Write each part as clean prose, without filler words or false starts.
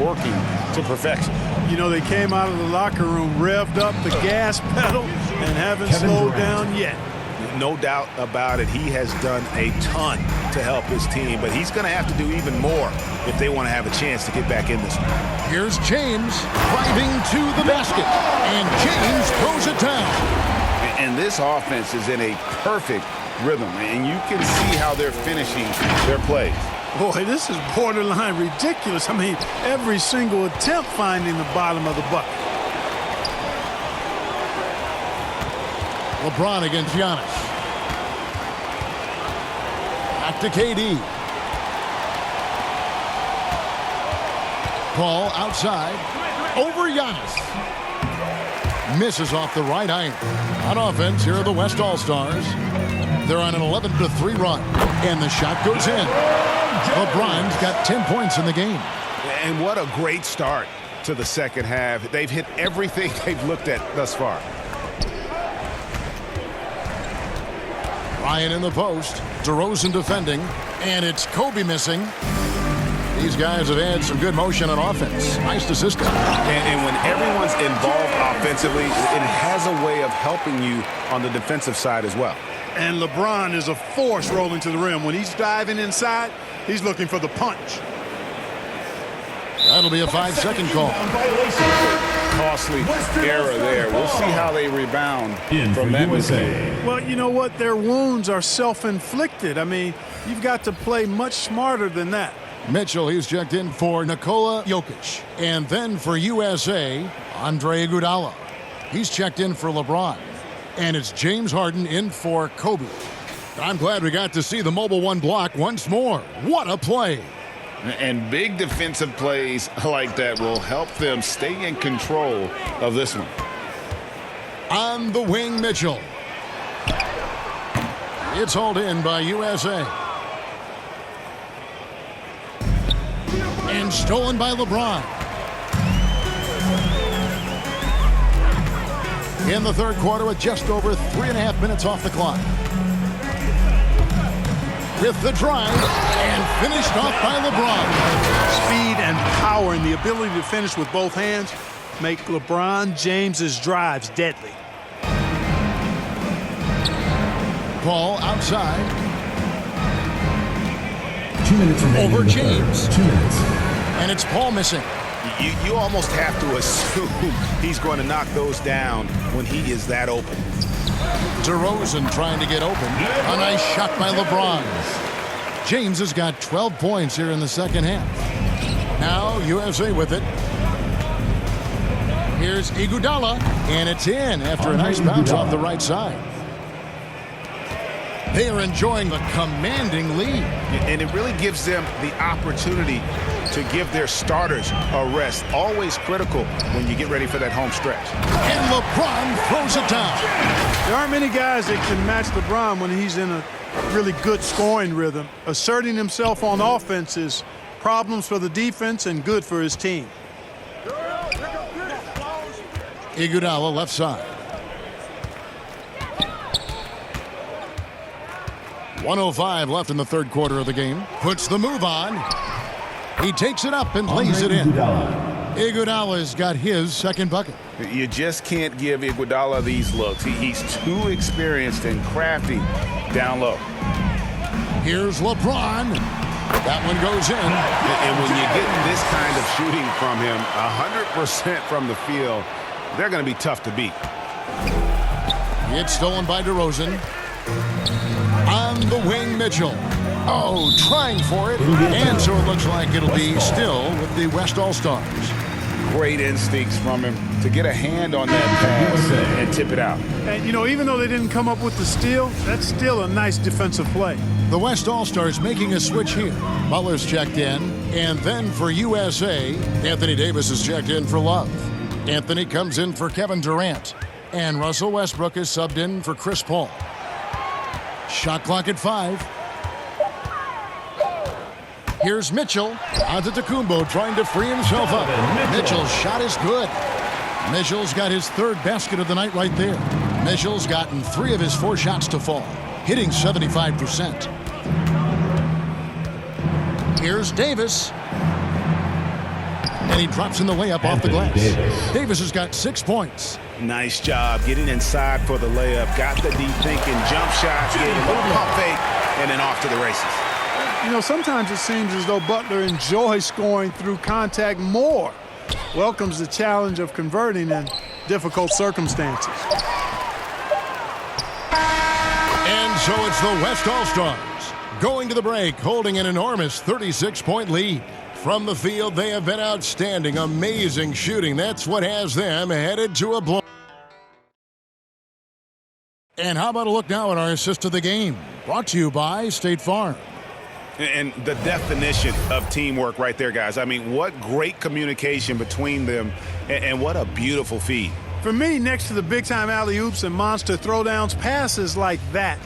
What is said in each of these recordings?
working to perfection. You know, they came out of the locker room, revved up the gas pedal, and haven't slowed down yet. No doubt about it. He has done a ton to help his team, but he's going to have to do even more if they want to have a chance to get back in this one. Here's James driving to the basket, and James throws it down. And this offense is in a perfect rhythm, and you can see how they're finishing their plays. Boy, this is borderline ridiculous. I mean, every single attempt finding the bottom of the bucket. LeBron against Giannis. Back to KD. Paul outside. Over Giannis. Misses off the right iron. On offense, here are the West All-Stars. They're on an 11-3 run. And the shot goes in. LeBron's got 10 points in the game. And what a great start to the second half. They've hit everything they've looked at thus far. Ryan in the post. DeRozan defending. And it's Kobe missing. These guys have had some good motion on offense. Nice to system. And when everyone's involved offensively, it has a way of helping you on the defensive side as well. And LeBron is a force rolling to the rim. When he's diving inside, he's looking for the punch. That'll be a 5-second call. Costly error there. We'll see how they rebound from that mistake. Well, you know what? Their wounds are self-inflicted. I mean, you've got to play much smarter than that. Mitchell, he's checked in for Nikola Jokic. And then for USA, Andre Iguodala. He's checked in for LeBron. And it's James Harden in for Kobe. I'm glad we got to see the Mobile One block once more. What a play. And big defensive plays like that will help them stay in control of this one. On the wing, Mitchell. It's hauled in by USA. And stolen by LeBron. In the third quarter with just over 3.5 minutes off the clock. With the drive and finished off by LeBron. Speed and power and the ability to finish with both hands make LeBron James's drives deadly. Paul outside. 2 minutes remaining. Over James. 2 minutes. And it's Paul missing. You almost have to assume he's going to knock those down when he is that open. DeRozan trying to get open. A nice shot by LeBron. James has got 12 points here in the second half. Now USA with it. Here's Iguodala, and it's in after a nice bounce off the right side. They are enjoying the commanding lead. And it really gives them the opportunity to give their starters a rest. Always critical when you get ready for that home stretch. And LeBron throws it down. There aren't many guys that can match LeBron when he's in a really good scoring rhythm. Asserting himself on offense is problems for the defense and good for his team. Iguodala left side. 1:05 left in the third quarter of the game. Puts the move on. He takes it up and lays it in. Iguodala's got his second bucket. You just can't give Iguodala these looks. He's too experienced and crafty down low. Here's LeBron. That one goes in. And when you get this kind of shooting from him, 100% from the field, they're going to be tough to beat. It's stolen by DeRozan. On the wing, Mitchell. Oh, trying for it. And so it looks like it'll be still with the West All-Stars. Great instincts from him to get a hand on that pass and tip it out. And, you know, even though they didn't come up with the steal, that's still a nice defensive play. The West All-Stars making a switch here. Butler's checked in. And then for USA, Anthony Davis is checked in for Love. Anthony comes in for Kevin Durant. And Russell Westbrook is subbed in for Chris Paul. Shot clock at 5. Here's Mitchell. Antetokounmpo trying to free himself up. Mitchell's shot is good. Mitchell's got his third basket of the night right there. Mitchell's gotten 3 of his 4 shots to fall, hitting 75%. Here's Davis. and he drops in the layup off the glass. Davis has got 6 points. Nice job getting inside for the layup. Got the deep thinking jump shot, gave a little pump fake, and then off to the races. You know, sometimes it seems as though Butler enjoys scoring through contact more. Welcomes the challenge of converting in difficult circumstances. And so it's the West All-Stars going to the break, holding an enormous 36-point lead. From the field, they have been outstanding, amazing shooting. That's what has them headed to a blow. And how about a look now at our assist of the game? Brought to you by State Farm. And the definition of teamwork right there, guys. I mean, what great communication between them, and what a beautiful feed. For me, next to the big-time alley-oops and monster throwdowns, passes like that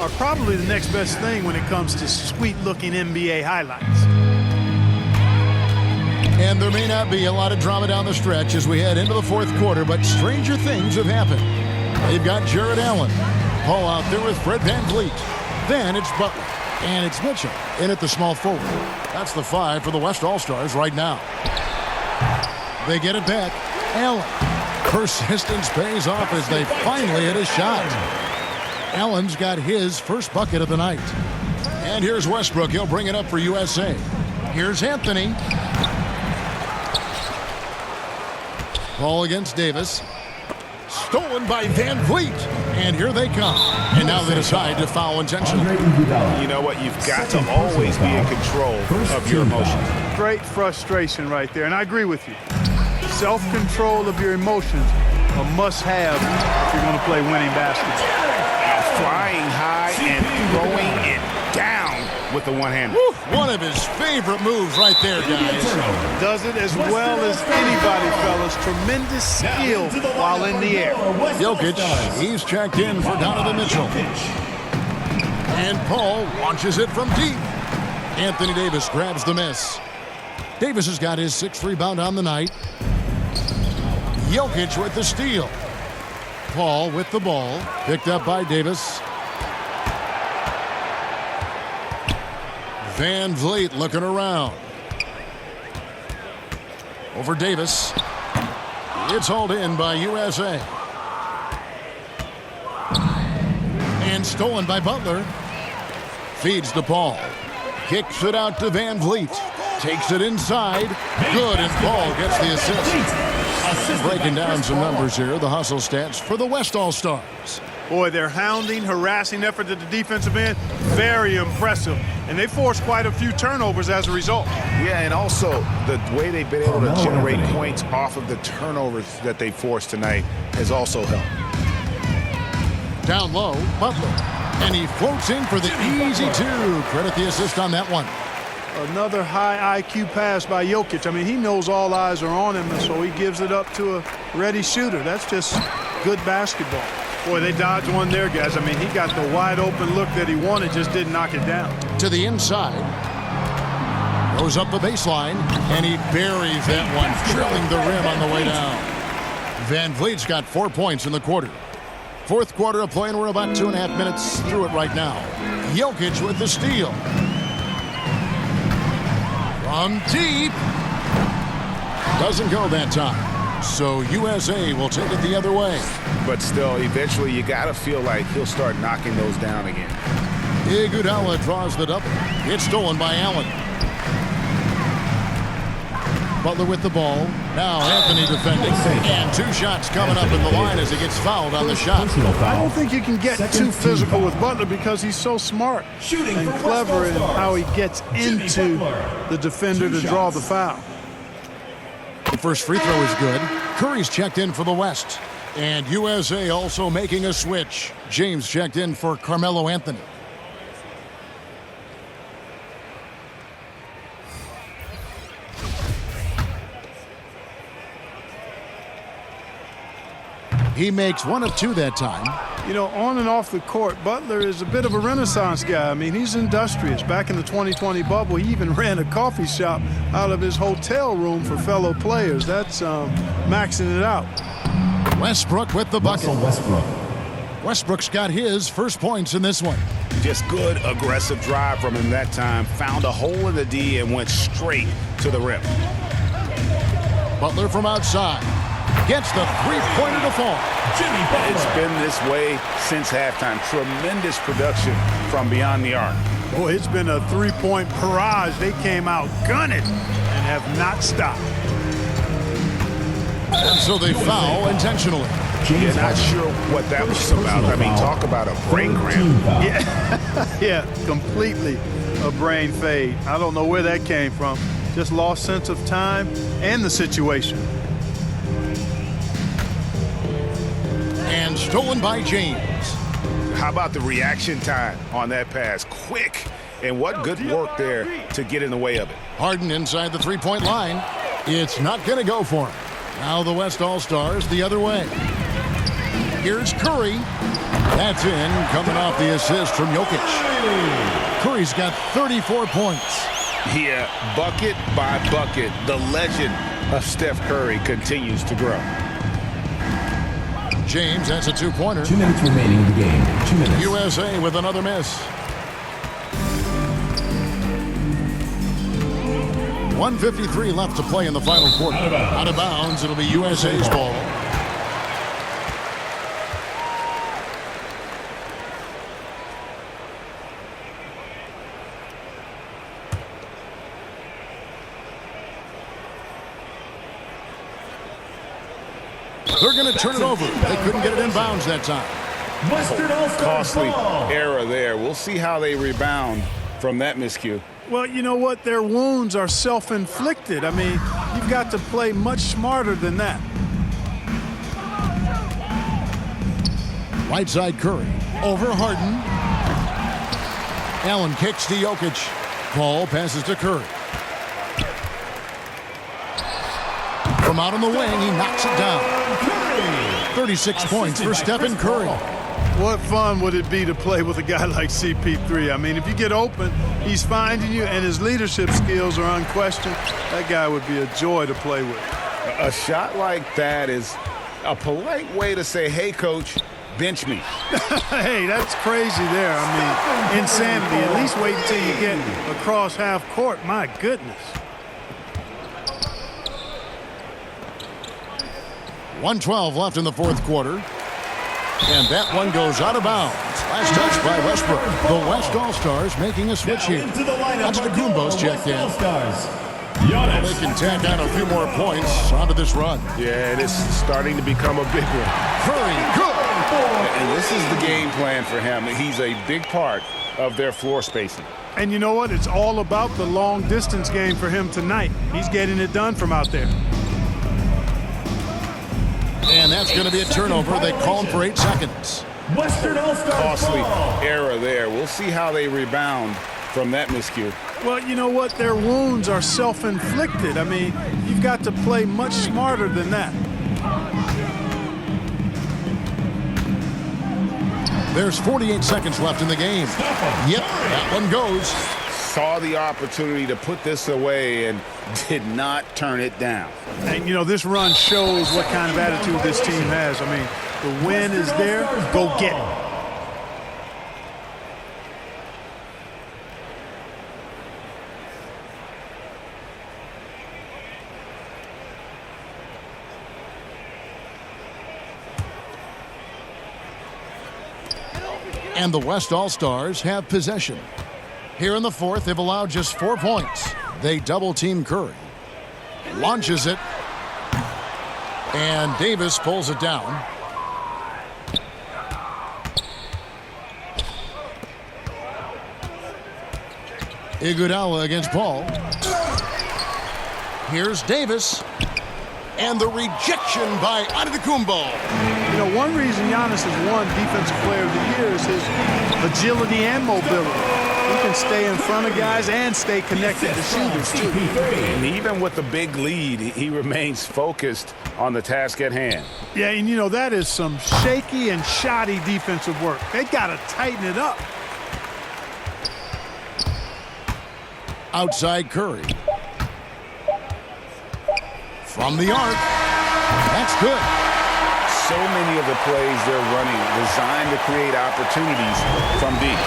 are probably the next best thing when it comes to sweet-looking NBA highlights. And there may not be a lot of drama down the stretch as we head into the fourth quarter, but stranger things have happened. They've got Jared Allen. Paul out there with Fred VanVleet. Then it's Butler. And it's Mitchell in at the small forward. That's the 5 for the West All-Stars right now. They get it back. Allen. Persistence pays off as they finally hit a shot. Allen's got his first bucket of the night. And here's Westbrook. He'll bring it up for USA. Here's Anthony. Ball against Davis. Stolen by VanVleet. And here they come. And now they decide to foul intentionally. You know what? You've got to always be in control of your emotions. Great frustration right there, and I agree with you. Self-control of your emotions a must-have if you're going to play winning basketball. Flying high and throwing it down with the one-hander. One of his favorite moves right there, guys. Does it as well as anybody, fellas. Tremendous skill while in the air. Jokic, he's checked in for Donovan Mitchell. And Paul launches it from deep. Anthony Davis grabs the miss. Davis has got his 6th rebound on the night. Jokic with the steal. Paul with the ball. Picked up by Davis. VanVleet looking around. Over Davis. It's hauled in by USA. And stolen by Butler. Feeds to Paul. Kicks it out to VanVleet. Takes it inside. Good, and Paul gets the assist. Breaking down some numbers here. The hustle stats for the West All-Stars. Boy, their hounding, harassing effort at the defensive end, very impressive. And they forced quite a few turnovers as a result. Yeah, and also the way they've been able to generate points off of the turnovers that they forced tonight has also helped. Down low, Butler. And he floats in for the easy 2. Credit the assist on that one. Another high IQ pass by Jokic. I mean, he knows all eyes are on him, and so he gives it up to a ready shooter. That's just good basketball. Boy, they dodged one there, guys. I mean, he got the wide open look that he wanted, just didn't knock it down. To the inside. Goes up the baseline, and he buries that one, drilling the rim on the way down. VanVleet's got 4 points in the quarter. Fourth quarter of play, and we're about 2.5 minutes through it right now. Jokic with the steal. From deep. Doesn't go that time. So USA will take it the other way. But still, eventually you got to feel like he'll start knocking those down again. Iguodala draws the double. It's stolen by Allen. Butler with the ball. Now Anthony defending. And 2 shots coming up in the line as he gets fouled on the shot. I don't think you can get too physical with Butler because he's so smart and clever in how he gets into the defender to draw the foul. The first free throw is good. Curry's checked in for the West. And USA also making a switch. James checked in for Carmelo Anthony. He makes 1 of 2 that time. You know, on and off the court, Butler is a bit of a renaissance guy. I mean, he's industrious. Back in the 2020 bubble, he even ran a coffee shop out of his hotel room for fellow players. That's maxing it out. Westbrook with the bucket. Westbrook's got his first points in this one. Just good, aggressive drive from him that time. Found a hole in the D and went straight to the rim. Butler from outside. Gets the three-pointer to fall. It's been this way since halftime. Tremendous production from beyond the arc. Boy, it's been a three-point barrage. They came out gunning and have not stopped. And so they foul intentionally. Yeah, not sure what that was about. I mean, talk about a brain cramp. Yeah, completely a brain fade. I don't know where that came from. Just lost sense of time and the situation. And stolen by James. How about the reaction time on that pass? Quick. And what good work there to get in the way of it. Harden inside the three-point line. It's not going to go for him. Now the West All-Stars the other way. Here's Curry. That's in, coming off the assist from Jokic. Curry's got 34 points. Yeah, bucket by bucket, the legend of Steph Curry continues to grow. James has a two-pointer. 2 minutes remaining in the game. 2 minutes. USA with another miss. 1:53 left to play in the final quarter. Out of bounds. It'll be USA's ball. They're going to turn it over. They couldn't get it in bounds that time. Western All-Stars Costly ball. error there. We'll see how they rebound from that miscue. Well, you know what? Their wounds are self-inflicted. I mean, you've got to play much smarter than that. Right side Curry. Over Harden. Allen kicks to Jokic. Paul passes to Curry. From out on the wing, he knocks it down. 36 points for Stephen Curry. What fun would it be to play with a guy like CP3? I mean, if you get open, he's finding you, and his leadership skills are unquestioned. That guy would be a joy to play with. A shot like that is a polite way to say, hey, coach, bench me. Hey, that's crazy there. I mean, insanity. At least wait until you get across half court. My goodness. 1:12 left in the fourth quarter. And that one goes out of bounds. Last touch by Westbrook. The West All-Stars making a switch here. Antetokounmpo's checked in. They can tack on a few more points onto this run. Yeah, it is starting to become a big one. Curry, good. And this is the game plan for him. He's a big part of their floor spacing. And you know what? It's all about the long-distance game for him tonight. He's getting it done from out there. And that's going to be a turnover. They call him for 8 seconds. Western All-Stars Costly ball. error there. We'll see how they rebound from that miscue. Well, you know what? Their wounds are self-inflicted. I mean, you've got to play much smarter than that. There's 48 seconds left in the game. Yep, that one goes. Saw the opportunity to put this away and did not turn it down. And, you know, this run shows what kind of attitude this team has. I mean, the win is there. Go get it. And the West All-Stars have possession. Here in the fourth, they've allowed just 4 points. They double-team Curry. Launches it. And Davis pulls it down. Iguodala against Paul. Here's Davis. And the rejection by Antetokounmpo. You know, one reason Giannis has won Defensive Player of the Year is his agility and mobility. He can stay in front of guys and stay connected to shooters, too. And even with the big lead, he remains focused on the task at hand. Yeah, and you know, that is some shaky and shoddy defensive work. They got to tighten it up. Outside Curry. From the arc. That's good. So many of the plays they're running designed to create opportunities from deep.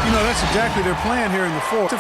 You know, that's exactly their plan here in the fourth.